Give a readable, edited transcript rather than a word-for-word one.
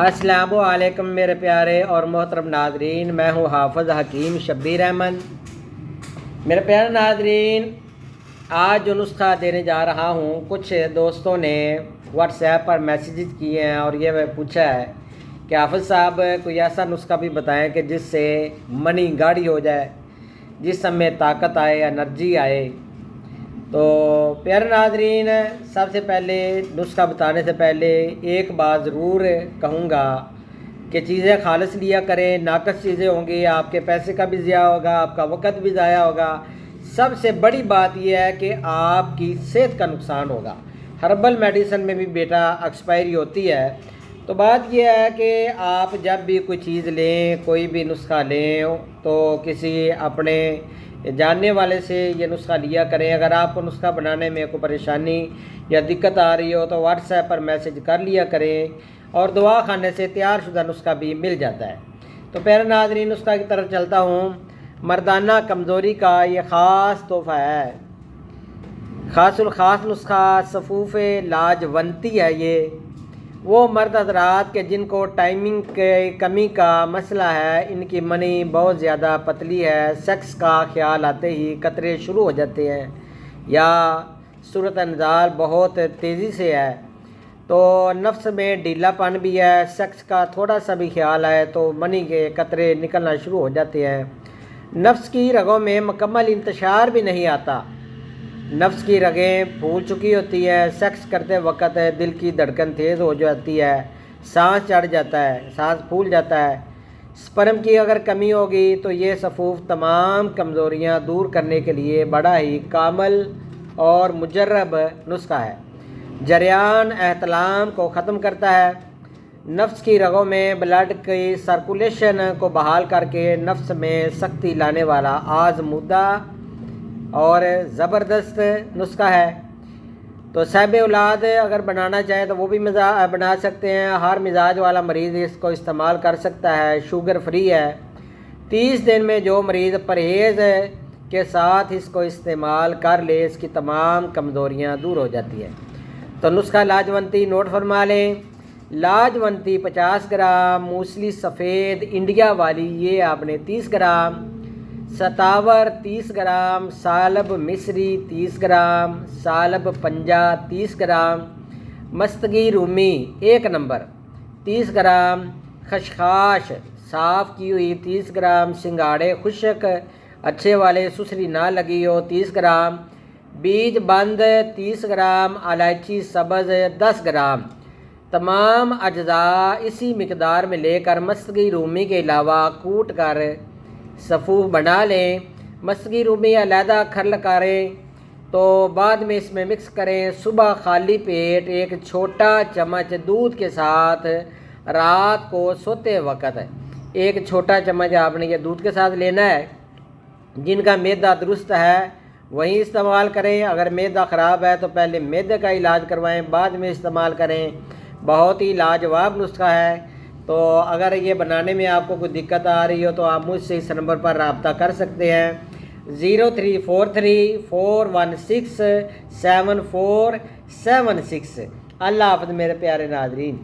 السلام علیکم میرے پیارے اور محترم ناظرین، میں ہوں حافظ حکیم شبیر احمد۔ میرے پیارے ناظرین، آج جو نسخہ دینے جا رہا ہوں، کچھ دوستوں نے واٹس ایپ پر میسیجز کیے ہیں اور یہ پوچھا ہے کہ حافظ صاحب کوئی ایسا نسخہ بھی بتائیں کہ جس سے منی گاڑی ہو جائے، جسم میں طاقت آئے، انرجی آئے۔ تو پیارے ناظرین، سب سے پہلے نسخہ بتانے سے پہلے ایک بات ضرور کہوں گا کہ چیزیں خالص لیا کریں، ناقص چیزیں ہوں گی، آپ کے پیسے کا بھی ضیاع ہوگا، آپ کا وقت بھی ضائع ہوگا۔ سب سے بڑی بات یہ ہے کہ آپ کی صحت کا نقصان ہوگا۔ ہربل میڈیسن میں بھی بیٹا ایکسپائری ہوتی ہے۔ تو بات یہ ہے کہ آپ جب بھی کوئی چیز لیں، کوئی بھی نسخہ لیں، تو کسی اپنے جاننے والے سے یہ نسخہ لیا کریں۔ اگر آپ کو نسخہ بنانے میں کوئی پریشانی یا دقت آ رہی ہو تو واٹس ایپ پر میسج کر لیا کریں، اور دوا خانے سے تیار شدہ نسخہ بھی مل جاتا ہے۔ تو پیارے ناظرین، نسخہ کی طرف چلتا ہوں۔ مردانہ کمزوری کا یہ خاص تحفہ ہے، خاص الخاص نسخہ صفوف لاجونتی ہے۔ یہ وہ مرد حضرات کہ جن کو ٹائمنگ کے کمی کا مسئلہ ہے، ان کی منی بہت زیادہ پتلی ہے، سیکس کا خیال آتے ہی قطرے شروع ہو جاتے ہیں، یا صورت انزال بہت تیزی سے ہے، تو نفس میں ڈھیلا پن بھی ہے، سیکس کا تھوڑا سا بھی خیال آئے تو منی کے قطرے نکلنا شروع ہو جاتے ہیں، نفس کی رگوں میں مکمل انتشار بھی نہیں آتا، نفس کی رگیں پھول چکی ہوتی ہے، سیکس کرتے وقت دل کی دھڑکن تیز ہو جاتی ہے، سانس چڑھ جاتا ہے، سانس پھول جاتا ہے۔ سپرم کی اگر کمی ہوگی تو یہ صفوف تمام کمزوریاں دور کرنے کے لیے بڑا ہی کامل اور مجرب نسخہ ہے۔ جریان احتلام کو ختم کرتا ہے، نفس کی رگوں میں بلڈ کی سرکولیشن کو بحال کر کے نفس میں سختی لانے والا آزمودہ اور زبردست نسخہ ہے۔ تو صاحب اولاد اگر بنانا چاہیں تو وہ بھی بنا سکتے ہیں، ہر مزاج والا مریض اس کو استعمال کر سکتا ہے، شوگر فری ہے۔ 30 دن میں جو مریض پرہیز کے ساتھ اس کو استعمال کر لے، اس کی تمام کمزوریاں دور ہو جاتی ہیں۔ تو نسخہ لاجونتی نوٹ فرما لیں۔ لاجونتی 50 گرام، موسلی سفید انڈیا والی یہ آپ نے 30 گرام، ستاور 30 گرام، سالب مصری 30 گرام، سالب پنجا 30 گرام، مستگی رومی 1 نمبر 30 گرام، خشخاش صاف کی ہوئی 30 گرام، سنگاڑے خشک اچھے والے سسری نہ لگی ہو 30 گرام، بیج بند 30 گرام، الائچی سبز 10 گرام۔ تمام اجزاء اسی مقدار میں لے کر مستگی رومی کے علاوہ کوٹ کر صفوف بنا لیں۔ مستگی رومی علیحدہ کھرل کریں تو بعد میں اس میں مکس کریں۔ صبح خالی پیٹ ایک چھوٹا چمچ دودھ کے ساتھ رات کو سوتے وقت ایک چھوٹا چمچ آپ نے یہ دودھ کے ساتھ لینا ہے۔ جن کا معدہ درست ہے وہیں استعمال کریں، اگر معدہ خراب ہے تو پہلے معدے کا علاج کروائیں، بعد میں استعمال کریں۔ بہت ہی لاجواب نسخہ ہے۔ تو اگر یہ بنانے میں آپ کو کوئی دقت آ رہی ہو تو آپ مجھ سے اس نمبر پر رابطہ کر سکتے ہیں، 0343 416 7476۔ اللہ حافظ میرے پیارے ناظرین۔